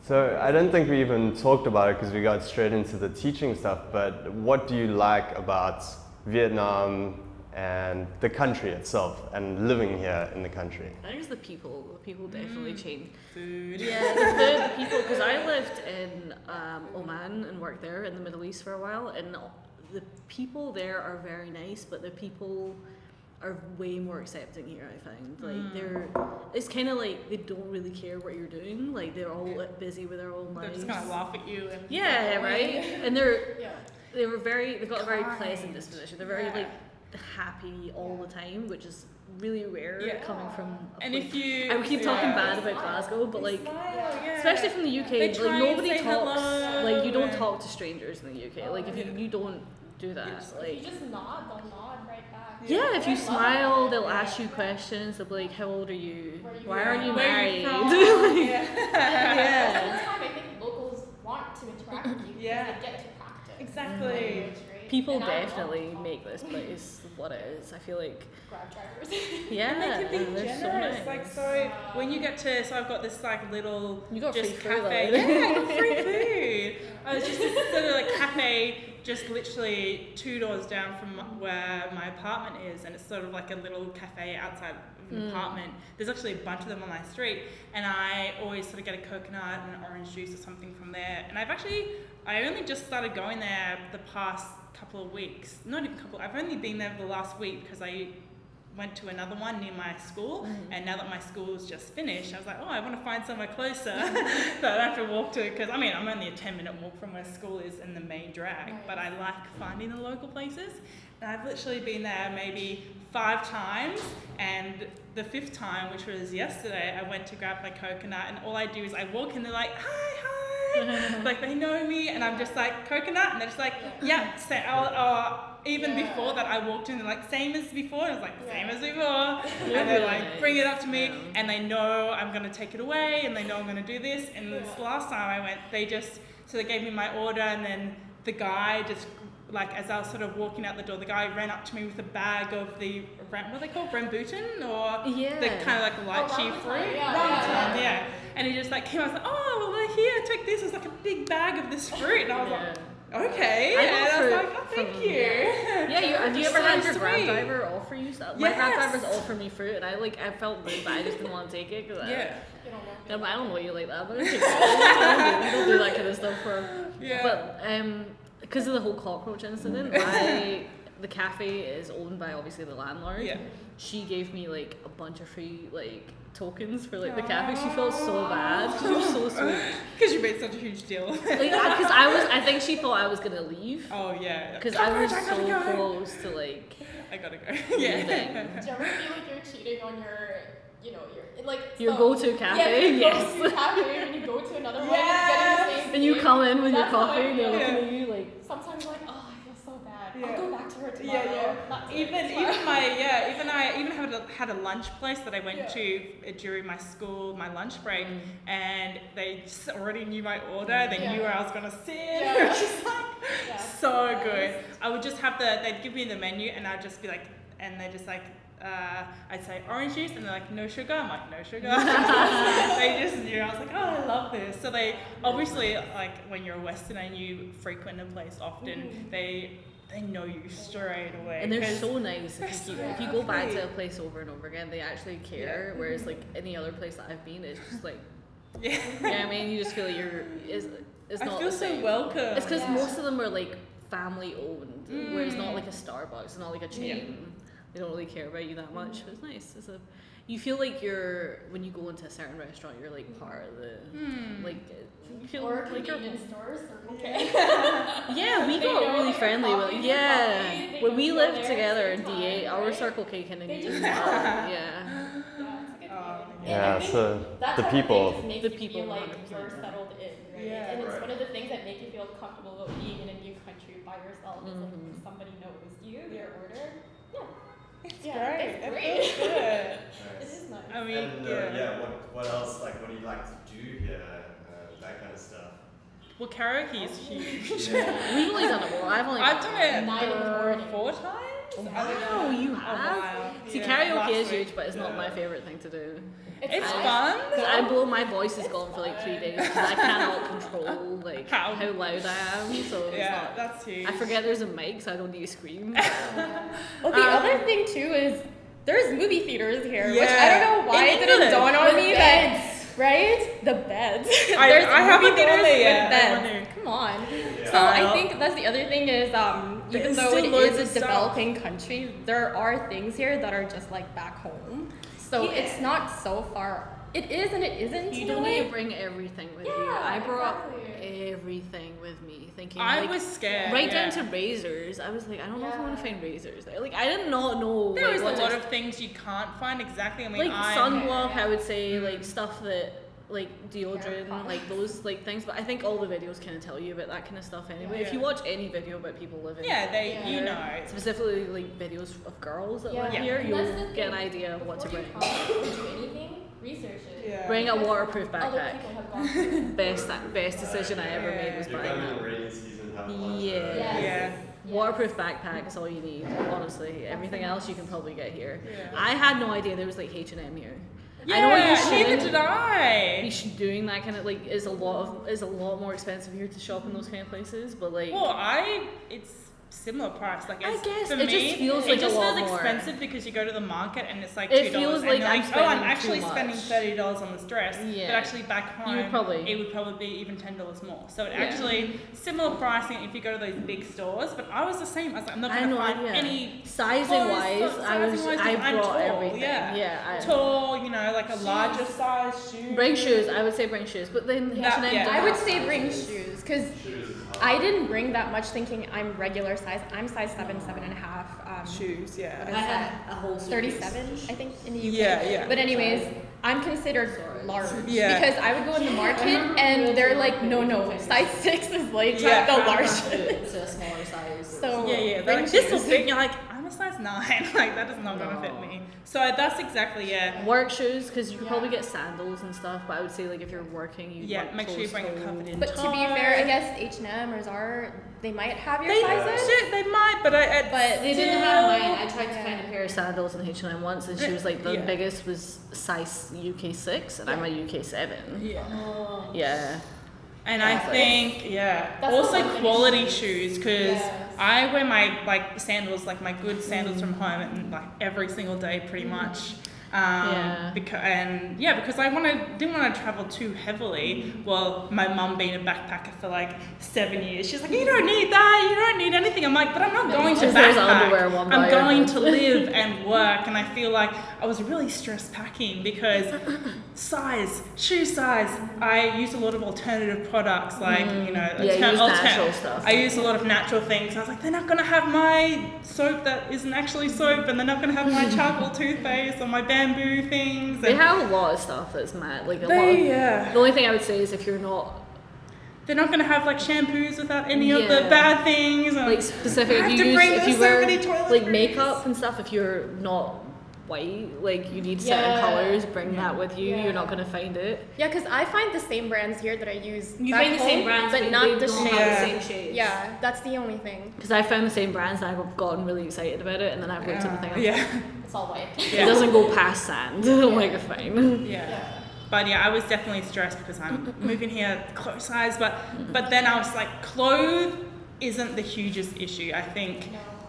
So I don't think we even talked about it because we got straight into the teaching stuff, but what do you like about Vietnam and the country itself and living here in the country? I think it's the people. The people definitely change. Food. Yeah, the people, because I lived in Oman and worked there in the Middle East for a while, and the people there are very nice, but the people are way more accepting here, I find. Like it's kind of like they don't really care what you're doing. Like they're all busy with their own lives. They just kind of laugh at you. And right? And they've got a very pleasant disposition. They're very like happy all the time, which is really rare coming from a and place. if you I would keep talking bad about Glasgow, but like especially from the UK, like nobody talks like you don't talk to strangers in the UK. Like if you don't do that, like you just nod, they'll nod right back. yeah, if you smile, they'll ask you questions. They'll be like, "How old are you? Why aren't you married?" At the time, I think locals want to interact with you because they get to practice. Exactly. People definitely make this place what it is. I feel like Grab drivers. yeah, and they can be they're generous. so nice. Like so, when you get to, so I've got this like little You got just free food, cafe. though. Yeah, I got free food. I was just this sort of like cafe, just literally 2 doors down from where my apartment is, and it's sort of like a little cafe outside of an apartment. There's actually a bunch of them on my street, and I always sort of get a coconut and an orange juice or something from there. And I only just started going there the past couple of weeks. Not even couple. I've only been there for the last week because I went to another one near my school, and now that my school's just finished, I was like, oh, I want to find somewhere closer that I don't have to walk to, because I mean, I'm only a 10-minute walk from where school is in the main drag, but I like finding the local places, and I've literally been there maybe 5 times, and the 5th time, which was yesterday, I went to grab my coconut, and all I do is I walk and they're like, hi, like they know me, and I'm just like, coconut, and they're just like, even before that, I walked in and like, same as before, and I was like, same as before, and they're like, bring it up to me, and they know I'm gonna take it away, and they know I'm gonna do this, and this last time I went, they gave me my order, and then the guy just, like, as I was sort of walking out the door, the guy ran up to me with a bag of the, what are they called, rambutan, or the kind of like lychee fruit, Yeah. and he just like came, I was like, oh, well, here, take this, it's like a big bag of this fruit, and I was like, okay, and I was like, oh, thank you. Have you ever had your grab sweet. driver offer you stuff? My grab driver's offered me fruit, and I felt rude, but I just didn't want to take it, because I don't know you like that, but you don't do that kind of stuff but because of the whole cockroach incident, the cafe is owned by obviously the landlord. She gave me like a bunch of free like tokens for like the cafe. She felt so bad. She was so sweet. Because you made such a huge deal. Because I think she thought I was gonna leave. Oh yeah. Because I was so close to like. I gotta go. Do you ever feel like you're cheating on your go-to cafe? Yes. Go-to cafe when you go to another one, you're getting the same and you thing. come in with your That's how coffee, I and they're feel. looking at you like. Sometimes like, oh, I feel so bad. I'll go back to her tomorrow. Not today, Even tomorrow. I had a lunch place that I went to during my lunch break, and they just already knew my order. They knew where I was gonna sit. It was just like so good. I would just they'd give me the menu, and I'd just be like, and they're just like, I'd say orange juice, and they're like, no sugar. I'm like, no sugar. They just knew. I was like, oh, I love this. So they obviously, like, when you're a Westerner and you frequent a place often, they know you straight away. And they're so nice. If you go back to a place over and over again, they actually care. Whereas like any other place that I've been, it's just like, I mean, you just feel like it's not I feel the same. so welcome. It's because most of them are like family owned, where it's not like a Starbucks, it's not like a chain. They don't really care about you that much. It's nice. You feel like when you go into a certain restaurant, you're like part of the, like, you feel or like you're. convenience stores, okay. We got really friendly with it. When we lived together in D8, our Circle K kind of knew. So the people. The people like you're settled in, right? And it's one of the things that make you feel comfortable about being in a new country by yourself. Is like somebody knows you, their order. It's great. It's great. It feels good. It is nice. I mean, What else? Like, what do you like to do here? That kind of stuff. Well, karaoke is huge. We've only done it more. I've done it 9 in the morning. 4 times. Wow, you have? See, karaoke is huge, but it's not my favorite thing to do. It's fun. My voice is gone for like 3 days because I cannot control like how loud I am. So it's not, that's huge. I forget there's a mic, so I don't need to scream. Well, the other thing too is there's movie theaters here, which I don't know why it didn't dawn on me that. Right? The beds. There's movie theaters with beds. Come on. Yeah. So I think that's the other thing is even though it is a developing country, there are things here that are just like back home. So it's not so far. It is and it isn't. You don't need to bring everything with you. I brought everything with me, thinking I was scared. Right down to razors. I was like, I don't know if I want to find razors there. Like I did not know. There was a lot of things you can't find exactly. I mean, like sunblock. I would say like stuff that like deodorant, like those like things. But I think all the videos kind of tell you about that kind of stuff anyway. If you watch any video about people living, you know, specifically like videos of girls that live here, you'll get an idea of what to bring. Do anything? Research it. Yeah. Bring a waterproof backpack. Best decision I ever made was buying that. Waterproof backpack is all you need, honestly. Everything else you can probably get here. I had no idea there was like H&M here. I know what you should. Neither did I. Doing that kind of like is a lot more expensive here to shop in those kind of places, but like. Well, it's similar price. Like I guess for it me, just feels like it just a lot feels more expensive because you go to the market and it's like $2. It feels like I'm actually too spending $30 on this dress, but actually back home it would probably be even $10 more. So it actually similar pricing if you go to those big stores. But I was the same. I was like, I'm not going to find any sizing wise. I brought everything. Tall, you know, like a larger size shoe. Bring shoes. I would say bring shoes, but then H&M. I would say bring shoes because I didn't bring that much thinking I'm regular size. I'm size 7, 7.5. Shoes, I had a whole 37, I think, in the UK. Yeah. But anyways, I'm considered large because I would go in the market and they're like, no, size 6 is like the largest. It's a smaller size. So they're like, this will fit. You're like, I'm a size 9. Like that is not gonna fit me. So that's exactly work shoes because you can probably get sandals and stuff. But I would say like if you're working, make sure you bring it covered in. But to be fair, I guess H&M or Zara, they might have your sizes. They might, but they didn't have mine. I tried to find a pair of sandals in H&M once, and she was like, the biggest was size UK 6, and I'm a UK 7. Yeah. And I think, also quality shoes, because I wear my like sandals, like my good sandals from home, and like every single day pretty much. Because I didn't want to travel too heavily. Well, my mum being a backpacker for like 7 years, she's like, you don't need that, you don't need anything. I'm like, but I'm not going to backpack. I'm going to live and work, and I feel like I was really stressed packing because shoe size. I use a lot of alternative products, like natural stuff. I use a lot of natural things. I was like, they're not gonna have my soap that isn't actually soap, and they're not gonna have my charcoal toothpaste or my bamboo things. They have a lot of stuff that's mad. Like the only thing I would say is if you're not. They're not gonna have like shampoos without any of the bad things. Like specific, if you wear like makeup and stuff, if you're not white, like you need certain colors, bring that with you. You're not gonna find it. Yeah, because I find the same brands here that I use. You find the same brands, but not the same shades. Yeah, that's the only thing. Because I found the same brands and I've gotten really excited about it, and then I've looked at the thing. It's all white. It doesn't go past sand. Like fine. But I was definitely stressed because I'm moving here, clothes size. But then I was like, clothes isn't the hugest issue. I think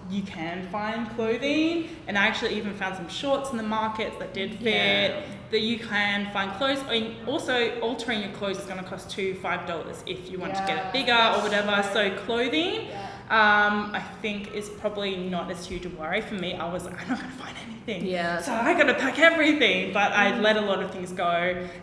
you can find clothing, and I actually even found some shorts in the market that did fit. That you can find clothes. I mean, also altering your clothes is going to cost $5 if you want to get it bigger or whatever. So clothing, I think is probably not as huge a worry for me. I was like, I'm not going to find anything. So I got to pack everything, but I let a lot of things go,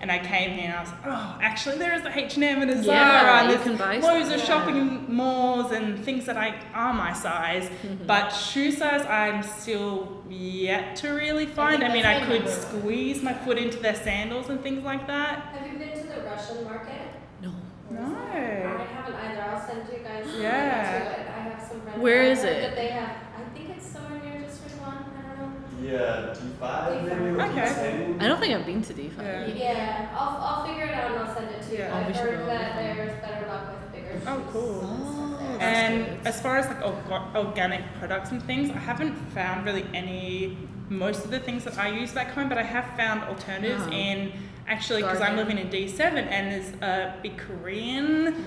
and I came here and I was like, oh, actually there is a H&M and a Zara, and there's loads of shopping malls and things that are my size. But shoe size, I'm still yet to really find. I mean, I could squeeze my foot into their sandals and things like that. Have you been to the Russian market? No. I haven't either. I'll send you guys to it. I have some friends. Where is it? That they have. I think it's somewhere near District 1. I don't know. Yeah, D5 maybe. Okay. I don't think I've been to D5. Yeah, I'll figure it out and I'll send it to too. Yeah. I've heard that there's better luck with bigger shoes. Oh, cool. Oh, And good. as far as like organic products and things, I haven't found really most of the things that I use back home, but I have found alternatives in actually, because I'm living in D7 and there's a big Korean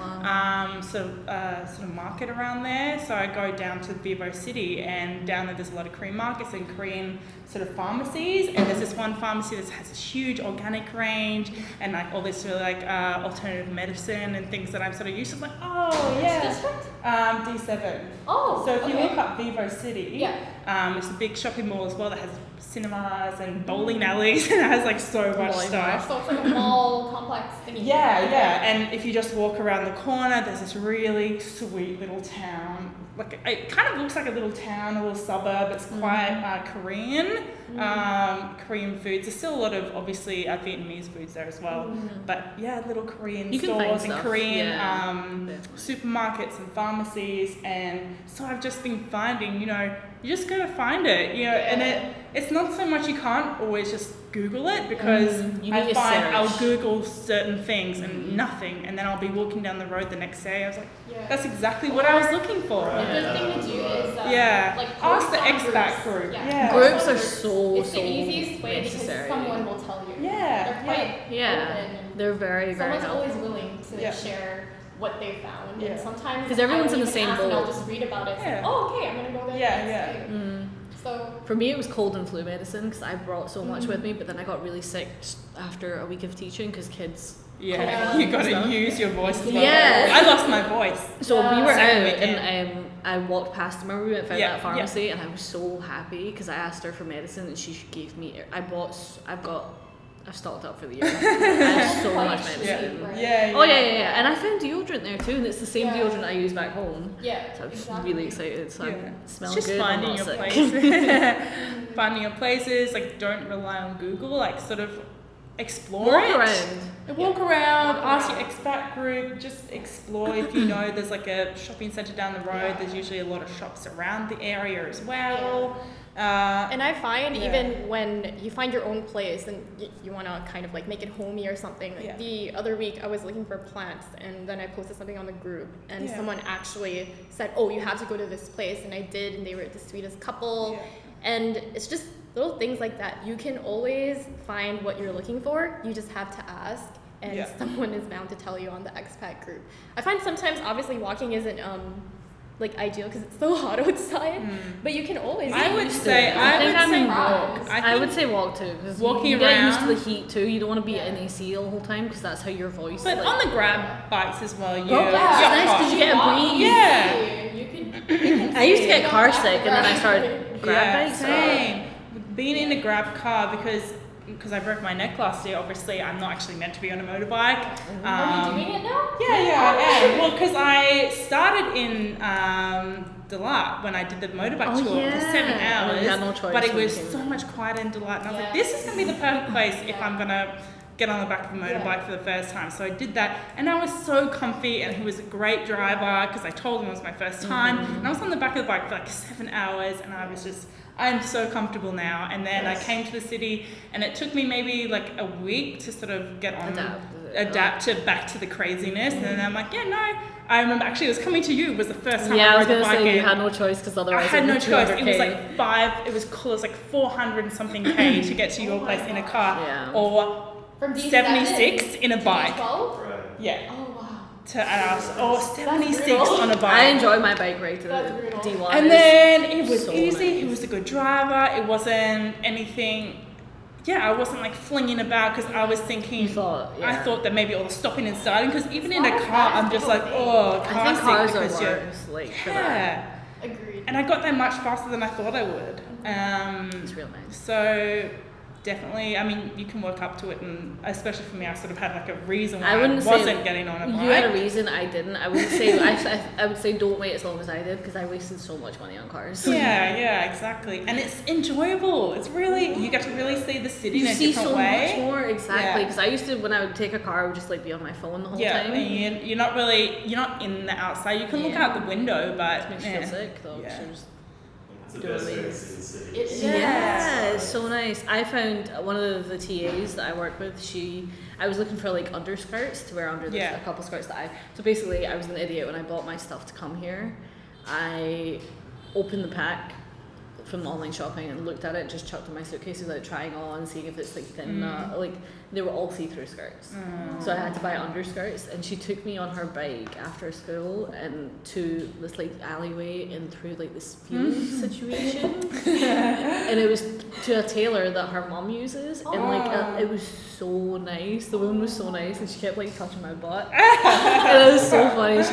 sort of market around there. So I go down to Vivo City, and down there's a lot of Korean markets and Korean sort of pharmacies, and there's this one pharmacy that has this huge organic range and like all this really like alternative medicine and things that I'm sort of used to. Like, oh yeah, D7. Oh, so if you look up Vivo City, yeah. it's a big shopping mall as well that has cinemas and bowling alleys and it has like so much stuff. So it's like a mall complex thingy. Yeah. And if you just walk around the corner, there's this really sweet little town. Like it kind of looks like a little town, a little suburb. It's quite Korean. Korean foods. There's still a lot of obviously Vietnamese foods there as well. But yeah, little Korean stores and Korean supermarkets and pharmacies. And so I've just been finding, you just gotta find it, and it's not so much you can't always just Google it, because I find I'll Google certain things and nothing, and then I'll be walking down the road the next day. I was like, that's exactly what I was looking for. A good thing to do is like ask the expat group. Groups are so it's the easiest way necessary. because someone will tell you. Yeah, They're quite open. And they're very, very someone's helpful. always willing to share what they found, and sometimes because everyone's in the same boat. I'll just read about it. It's like, oh, okay, I'm gonna go there. So for me, it was cold and flu medicine because I brought so much with me, but then I got really sick after a week of teaching because kids. Yeah, you got to use your voice as well. Yeah. I lost my voice. So we were out and I walked past. Remember we went found that pharmacy and I was so happy because I asked her for medicine and she gave me. I've stocked up for the year. I have so much medicine. Yeah. And I found deodorant there too, and it's the same deodorant I use back home. Yeah. So I was really excited. So I'm smelling just good. Finding your places. Finding your places. Like, don't rely on Google. Like, sort of explore Walk around. Ask your expat group. Just explore. If you know there's like a shopping centre down the road, there's usually a lot of shops around the area as well. And I find even when you find your own place and you want to kind of like make it homey or something, like the other week I was looking for plants and then I posted something on the group and someone actually said, oh, you have to go to this place, and I did, and they were the sweetest couple. And it's just little things like that. You can always find what you're looking for, you just have to ask, and someone is bound to tell you on the expat group. I find sometimes obviously walking isn't like ideal because it's so hot outside, but you can always. I would say walk too, because walking you around, get used to the heat too. You don't want to be in AC all the whole time because that's how your voice. But on the grab bikes as well, it's nice because you get a breeze. Yeah, you could. I used to get car sick, and then I started grab bikes. Same. Being in a grab car because I broke my neck last year. Obviously, I'm not actually meant to be on a motorbike. Are you doing it now? Yeah, I am. Well, because I started in Delat when I did the motorbike tour for 7 hours. had no choice but it was when you so much quieter in Delat, and I was like, this is gonna be the perfect place if I'm gonna get on the back of a motorbike for the first time. So I did that, and I was so comfy, and he was a great driver because I told him it was my first time, and I was on the back of the bike for like 7 hours, and I'm so comfortable now. And then I came to the city, and it took me maybe like a week to sort of get on, adapt to back to the craziness. And then I'm like, I remember actually it was coming to you was the first time I rode the bike. Yeah, I was gonna say you had no choice because otherwise I had no choice. It was like it was like 400 and something K to get to your place in a car, or from 76 in a bike. Yeah. Oh wow. To us, or 76 on a bike. I enjoy my bike ride to the D1. And then it was so easy. Nice. He was a good driver. It wasn't anything. I wasn't like flinging about because I was thinking. I thought that maybe all the stopping and starting, because even in a car, I'm just like, car I think cars because are worse. Agreed. And I got there much faster than I thought I would. It's real nice. So definitely, I mean, you can work up to it, and especially for me, I sort of had like a reason why I wasn't getting on a bike. You had a reason, I didn't. I would say I would say don't wait as long as I did, because I wasted so much money on cars. Yeah, exactly. And it's enjoyable. It's really, you get to really see the city in a different way. You see so much more, exactly. Because I used to, when I would take a car, I would just like be on my phone the whole time. And you're not in the outside. You can look out the window, but it makes you feel sick though. best way to see the city. It's so nice. I found one of the TAs that I work with, I was looking for like underskirts to wear under a couple skirts so basically I was an idiot when I bought my stuff to come here. I opened the pack from online shopping and looked at it, just chucked in my suitcase without trying on, seeing if it's like thin like they were all see-through skirts. So I had to buy underskirts, and she took me on her bike after school and to this like alleyway and through like this field situation. And it was to a tailor that her mum uses, and like it was so nice. The woman was so nice, and she kept like touching my butt. And it was so funny.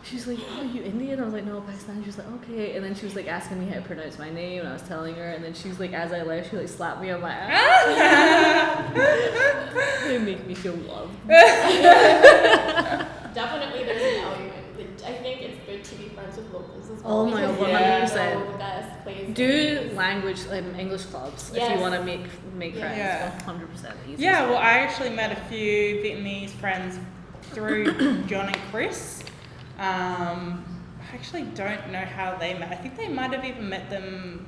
She's like, oh, are you Indian? I was like, no, Pakistani. She was like, okay. And then she was like asking me how to pronounce my name, and I was telling her. And then she was like, as I left, she like slapped me on my ass. It made me feel loved. Definitely, there's an element. I think it's good to be friends with locals as well. Oh my God, 100%. The best place. Do language, English clubs if you want to make friends. 100% easy. Yeah, well, I actually met a few Vietnamese friends through John and Chris. I actually don't know how they met. I think they might have even met them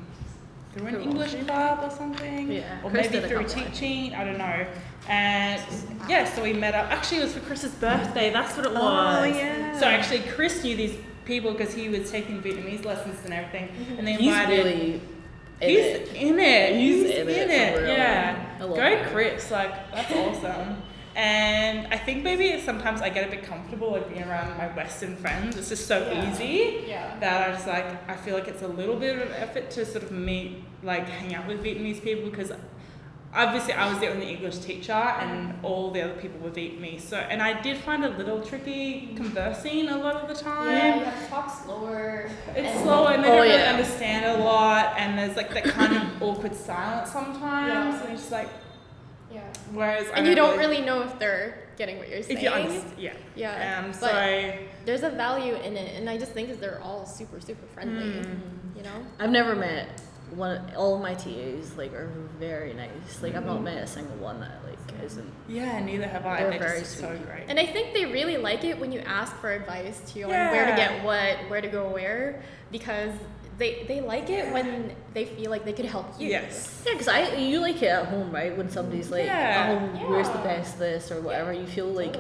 through an English club or something. Yeah. Or maybe through teaching, I don't know. And so we met up. Actually, it was for Chris's birthday, that's what it was. Oh, yeah. So actually, Chris knew these people because he was taking Vietnamese lessons and everything. And they invited... He's in it. Yeah. Go Chris, like, that's awesome. And I think maybe sometimes I get a bit comfortable like being around my Western friends. It's just so easy that I just like, I feel like it's a little bit of effort to sort of meet, like hang out with Vietnamese people, because obviously I was the only English teacher and all the other people were Vietnamese. So, and I did find it a little tricky conversing a lot of the time. Yeah, you have to talk slower. It's slower and they don't really understand a lot, and there's like that kind of awkward silence sometimes. And it's just like, whereas you don't really know if they're getting what you're saying. If you understand, but there's a value in it, and I just think that they're all super, super friendly. You know, I've never met all of my TAs like are very nice. Like I've not met a single one that like isn't. Yeah, neither have I. They're very so great. And I think they really like it when you ask for advice too on where to get what, where to go where, because they like it when they feel like they could help you. Yes. Yeah, because you like it at home, right? When somebody's like, where's the best this or whatever, you feel like,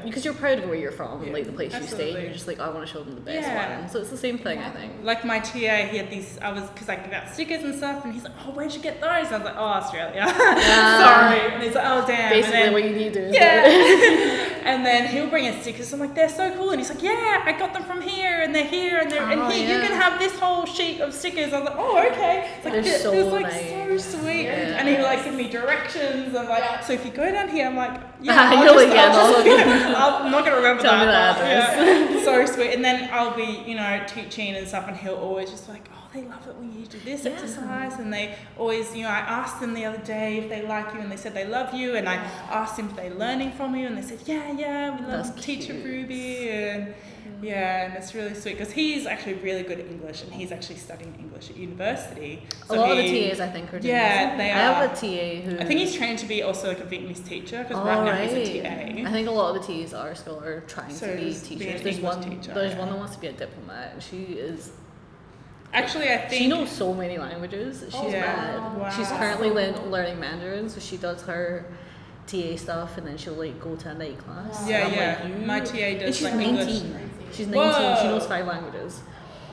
because you're proud of where you're from, like the place you stay, and you're just like, I want to show them the best one. So it's the same thing, I think. Like my TA, he had these, because I give out stickers and stuff, and he's like, oh, where'd you get those? I was like, oh, Australia. Sorry. And he's like, oh, damn. Basically what you need to do. And then he'll bring in stickers. I'm like, they're so cool. And he's like, yeah, I got them from here, and they're here, and they're here. You can have this whole sheet of stickers. I was like, oh, okay. It's like, they're so it was like nice. so sweet. Yeah. And he like give me directions. I'm like, so if you go down here, I'm like, I'm not gonna remember Tell me that. address. So sweet. And then I'll be, teaching and stuff, and he'll always just like, oh, they love it when you do this exercise. And they always, I asked them the other day if they like you, and they said they love you. And I asked them if they're learning from you, and they said, yeah, we love Teacher Ruby. And and it's really sweet because he's actually really good at English, and he's actually studying English at university. So a lot of the TAs I think are doing this. They are. I have a TA who... I think he's trained to be also like a Vietnamese teacher, because right now he's a TA. I think a lot of the TAs at our school are trying to be teachers. There's one that wants to be a diplomat, and she is... Actually, I think... She knows so many languages. She's mad. Wow. She's currently learning Mandarin, so she does her TA stuff, and then she'll like go to a night class. My TA does. And she's like 19. English. She's 19. Whoa. She knows 5 languages.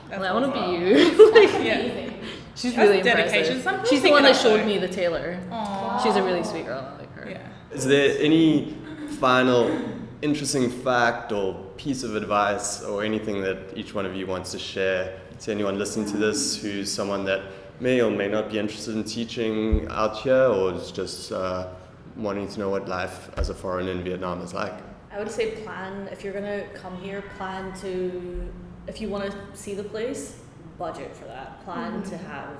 That's I want to be you. She's really dedication. impressive. She's the one that showed me the tailor. Aww. She's a really sweet girl. I like her. Yeah. Is there any final interesting fact or piece of advice or anything that each one of you wants to share to anyone listening to this who's someone that may or may not be interested in teaching out here, or is just wanting to know what life as a foreigner in Vietnam is like? I would say plan, if you're going to come here, plan to, if you want to see the place, budget for that. Plan to have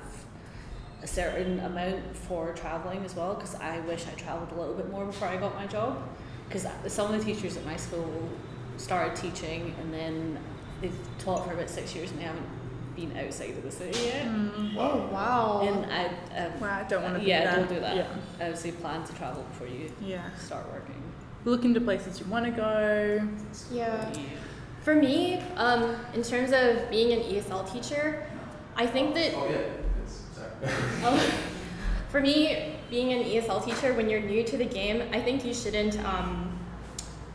a certain amount for traveling as well, because I wish I traveled a little bit more before I got my job, because some of the teachers at my school started teaching and then they've taught for about 6 years and they haven't been outside of the city yet. Oh wow. And I don't want to do that. Yeah, don't do that. Yeah. I would say plan to travel before you start working. Look into places you want to go. Yeah. For me, in terms of being an ESL teacher, I think that for me, being an ESL teacher, when you're new to the game, I think you shouldn't,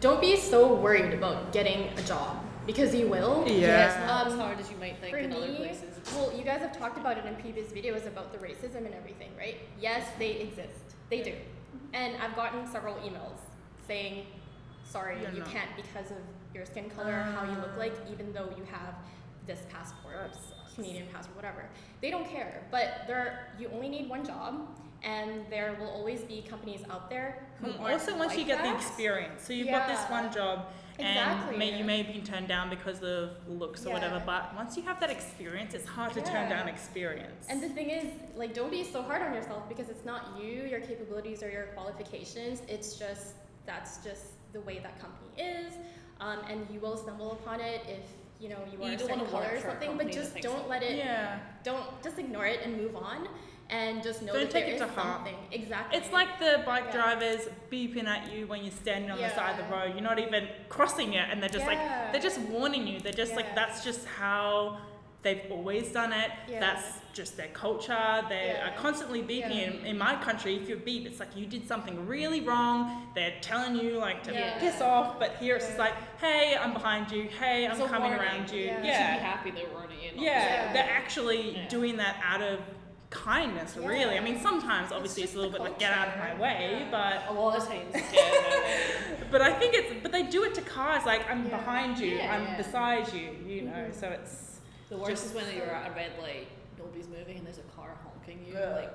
don't be so worried about getting a job, because you will. Yeah. It's not as hard as you might think in other places. Well, you guys have talked about it in previous videos about the racism and everything, right? Yes, they exist. They do. And I've gotten several emails saying, sorry, you can't because of your skin color, how you look like, even though you have this passport, Canadian passport, whatever. They don't care, but you only need one job, and there will always be companies out there who also once you get the experience. So you've got this one job, exactly. and you may be turned down because of looks or whatever, but once you have that experience, it's hard to turn down experience. And the thing is, like, don't be so hard on yourself, because it's not you, your capabilities, or your qualifications. It's just, that's just the way that company is, and you will stumble upon it if you are a certain color or something, but just don't let it, don't, just ignore it and move on, and just know that there is something. Exactly. It's like the bike drivers beeping at you when you're standing on the side of the road. You're not even crossing it, and they're just they're just warning you. They're just like, that's just how they've always done it. That's just their culture. They are constantly beeping. In my country, if you beep, it's like you did something really wrong. They're telling you like to piss off, but here it's just like, hey, I'm behind you. Hey, I'm coming around you. You should be happy they're warning you. They're actually doing that out of kindness, really. I mean, sometimes obviously it's a little bit like, get out of my way, but a lot of times but I think but they do it to cars, like, I'm behind you, I'm beside you, you know. So it's the worst is when you're at a red light, nobody's moving, and there's a car honking you. Like,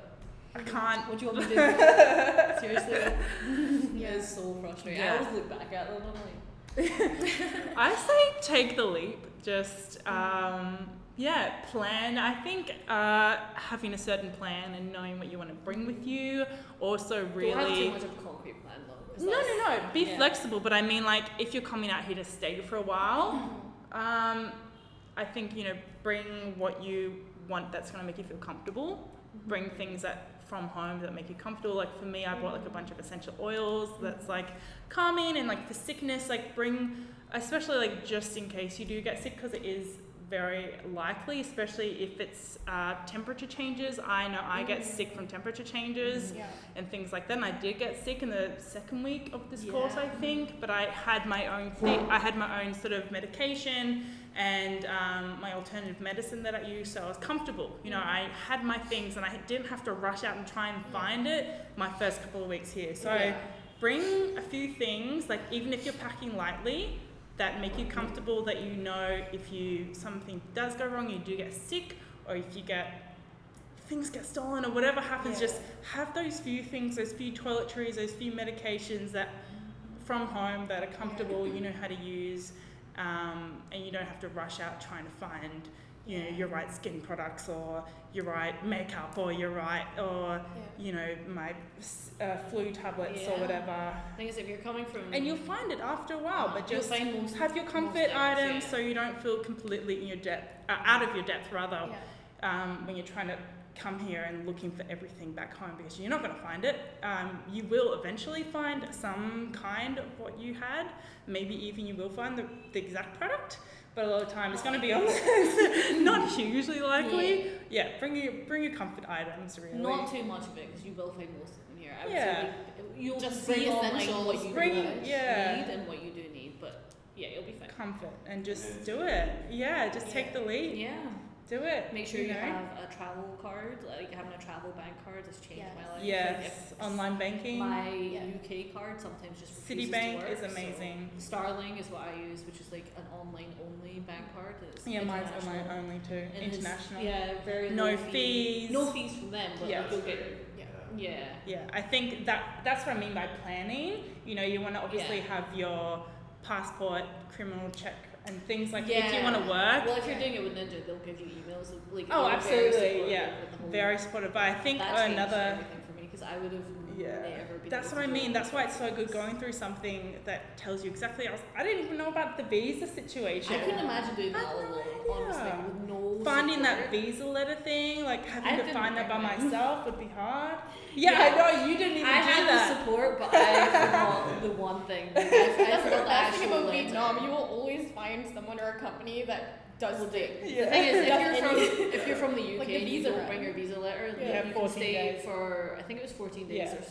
I can't. What do you want me to do? Seriously, it's so frustrating. I always look back at them and I'm like, I say take the leap. Just plan. I think having a certain plan and knowing what you want to bring with you. Also, really. Don't have too much of a concrete plan though. No. Be flexible, but I mean, like, if you're coming out here to stay for a while, I think, bring what you want that's going to make you feel comfortable. Bring things from home that make you comfortable. Like for me, I brought like a bunch of essential oils that's like calming, and like for sickness, like bring, especially like just in case you do get sick, because it is very likely, especially if it's temperature changes. I know I get sick from temperature changes and things like that. And I did get sick in the second week of this course, I think, but I had my own I had my own sort of medication and my alternative medicine that I use, so I was comfortable. I had my things, and I didn't have to rush out and try and find it my first couple of weeks here. So bring a few things, like even if you're packing lightly, that make you comfortable, that if something does go wrong, you do get sick, or if things get stolen or whatever happens, just have those few things, those few toiletries, those few medications that from home that are comfortable, you know how to use, and you don't have to rush out trying to find your right skin products or your right makeup or my flu tablets or whatever. The thing is, if you're coming from... And you'll find it after a while, but just have your comfort items so you don't feel completely in your out of your depth, rather, when you're trying to come here and looking for everything back home, because you're not going to find it. You will eventually find some kind of what you had. Maybe even you will find the exact product, but a lot of the time it's going to be on not hugely likely. Bring your comfort items, really. Not too much of it, because you will find most of them here. I would say you'll just bring essentials, what you need and what you do need, but you'll be fine. Comfort, and just do it. Just take the lead. Yeah. Do it. Make sure you have a travel card. Like having a travel bank card has changed my life. Yes. Like online banking. My UK card sometimes just refuses Citibank to work, is amazing. So Starling is what I use, which is like an online only bank card. Mine's online only too. And international. Very no low fees. No fees from them, but like you'll get I think that's what I mean by planning. You want to obviously have your passport, criminal check, and things like if you want to work. Well, if you're doing it with Ninja, they'll give you emails. Like, absolutely, very supportive. But I think another. Everything for me, because I would have never been. That's what I mean. That's why it's so good going through something that tells you exactly. I didn't even know about the visa situation. I couldn't imagine doing that alone, honestly, with no finding support. That visa letter thing, like having to find that by myself would be hard. I know you didn't even do that. I had the support, but I forgot the one thing. Like, I forgot the actual you will always find someone or a company that does things. The thing is, if you're from the UK, like you don't bring your visa letter. You can stay for, I think it was 14 days or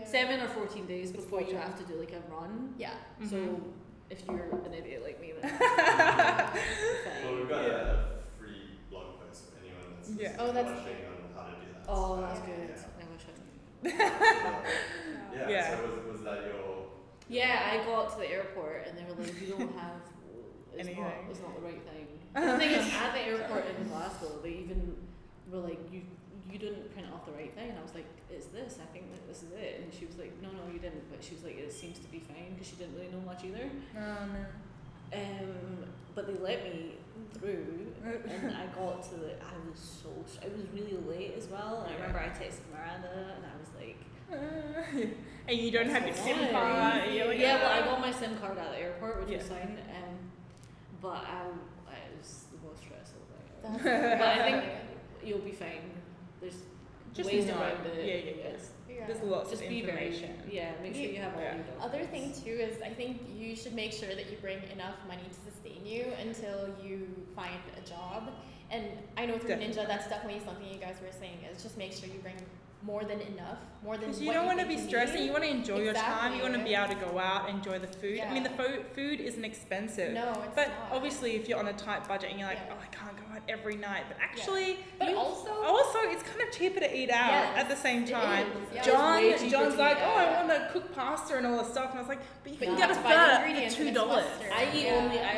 7 or 14 days before you have to do like a run. Yeah. So if you're an idiot like me, then well, we've got a free blog post for anyone that's watching on how to do that. Oh, that's good. I wish I knew. So was that your? Yeah, I got to the airport and they were like, "You don't have anything. It's not the right thing." The thing is, at the airport in Glasgow, they even were like, "You didn't print off the right thing," and I was like, "It's this. I think that this is it." And she was like, "No, you didn't." But she was like, "It seems to be fine," because she didn't really know much either. Oh no. But they let me through, and I got to the. I was really late as well. And I remember I texted Miranda, and I was like, and you don't have your SIM card. Well, I got my SIM card at the airport, which was fine. But it was the most stressful thing. But I think you'll be fine. There's just ways around it. There's lots of information. Make sure you have all your documents. Other thing too is I think you should make sure that you bring enough money to sustain you until you find a job. And I know through Ninja, that's definitely something you guys were saying, is just make sure you bring more than enough, more than what you don't want to be need. stressing. You want to enjoy your time. You want to be able to go out, enjoy the food. I mean, the food isn't expensive. No, it's but not. Obviously, if you're on a tight budget and you're like, oh, I can't go out every night. But actually, but also it's kind of cheaper to eat out at the same time. John's like, I want to cook pasta and all this stuff, and I was like, but you can get a flat for $2. I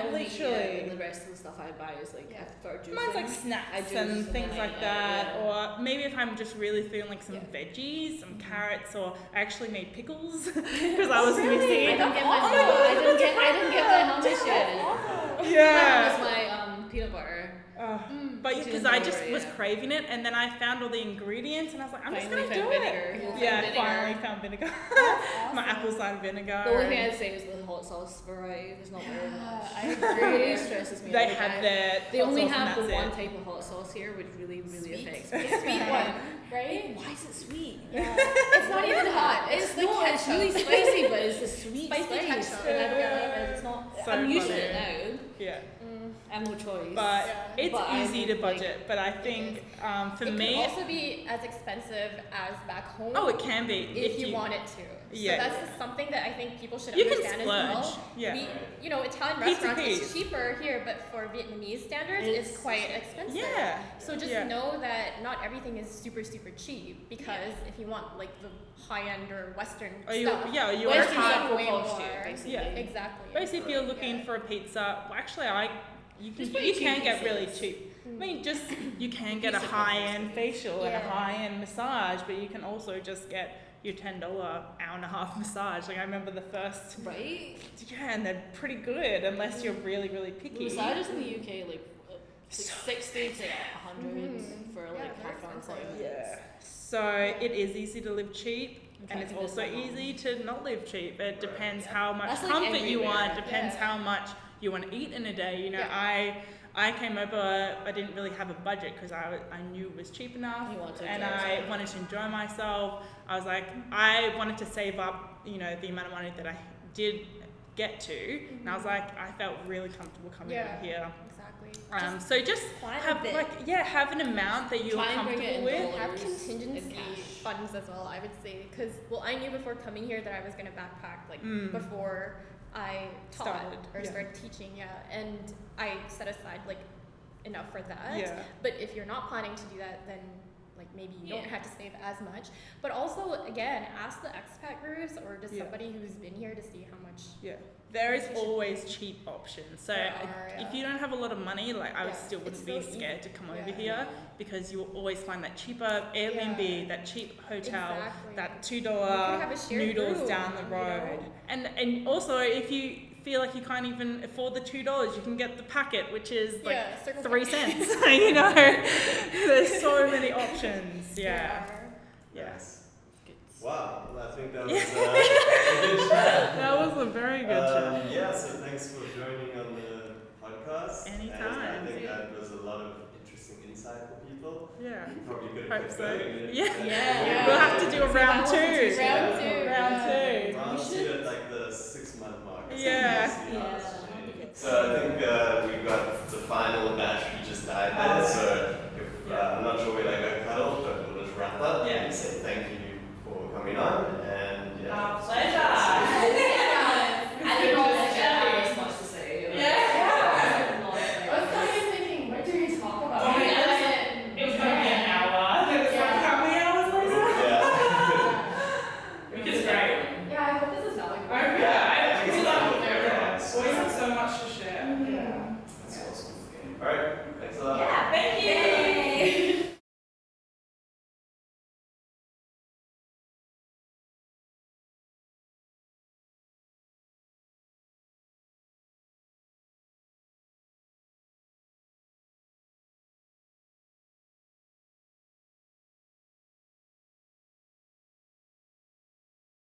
only literally the rest of the stuff I buy is like mine's like snacks and things like that, or maybe if I'm just really feeling like some veggies, some carrots, or I actually made pickles because I was missing. I didn't get my hummus yet. Yeah. That was my peanut butter. But because I just was craving it, and then I found all the ingredients, and I was like, I'm just gonna do it. Finally found vinegar. My apple cider vinegar. The only thing I'd say is the hot sauce variety. There's not very much. I agree. It stresses me. They only have the one type of hot sauce here, which really affects me. The sweet one, right? Why is it sweet? Yeah. It's not even hot. It's the ketchup. It's really spicy, but it's the sweet spicy ketchup. And I don't. It's not. So I'm used to it now. Yeah. I have no choice. But it's easy to budget. But I think for me, it can also be as expensive as back home. Oh, it can be if you want it to. Yeah. So that's something that I think people should you understand can splurge. as well. Yeah. Italian restaurants it's cheaper here, but for Vietnamese standards, it's quite expensive. Yeah. So just know that not everything is super cheap, because if you want like the high end or Western stuff, you Western are stuff way more. Basically. Yeah. Exactly. Basically, if you're looking for a pizza, well, actually, you can get really cheap. I mean, you can get a high-end facial and a high-end massage, but you can also just get your $10 hour-and-a-half massage. Like I remember the first, and they're pretty good unless you're really picky. Massages in the UK like 60 to 100 for like half-hour appointments. Yeah. So it is easy to live cheap. And it's also easy to not live cheap. It depends how much comfort you want. Depends how much you want to eat in a day. I came over. I didn't really have a budget because I knew it was cheap enough, and I wanted to enjoy myself. I was like, I wanted to save up, the amount of money that I did get to, and I was like, I felt really comfortable coming over here. Exactly. So just have an amount that you're comfortable with. Have contingency funds as well, I would say, because I knew before coming here that I was gonna backpack before I started teaching, and I set aside enough for that. Yeah. But if you're not planning to do that, then maybe you don't have to save as much. But also, again, ask the expat groups or just somebody who's been here to see how much. Yeah. There is always cheap options. So if you don't have a lot of money, I still wouldn't be scared to come over here, because you will always find that cheaper Airbnb, that cheap hotel, that $2 noodles down the road. And also, if you feel like you can't even afford the $2, you can get the packet, which is 3 cents. There's so many options. Yes. Wow, I think that was a good chat. That was a very good chat. So thanks for joining on the podcast. Anytime. And I think that was a lot of interesting insight for people. Yeah. You probably could have kept going. Yeah. We'll have to do a round 2. Round 2. We'll see at the 6-month mark. Yeah. So I think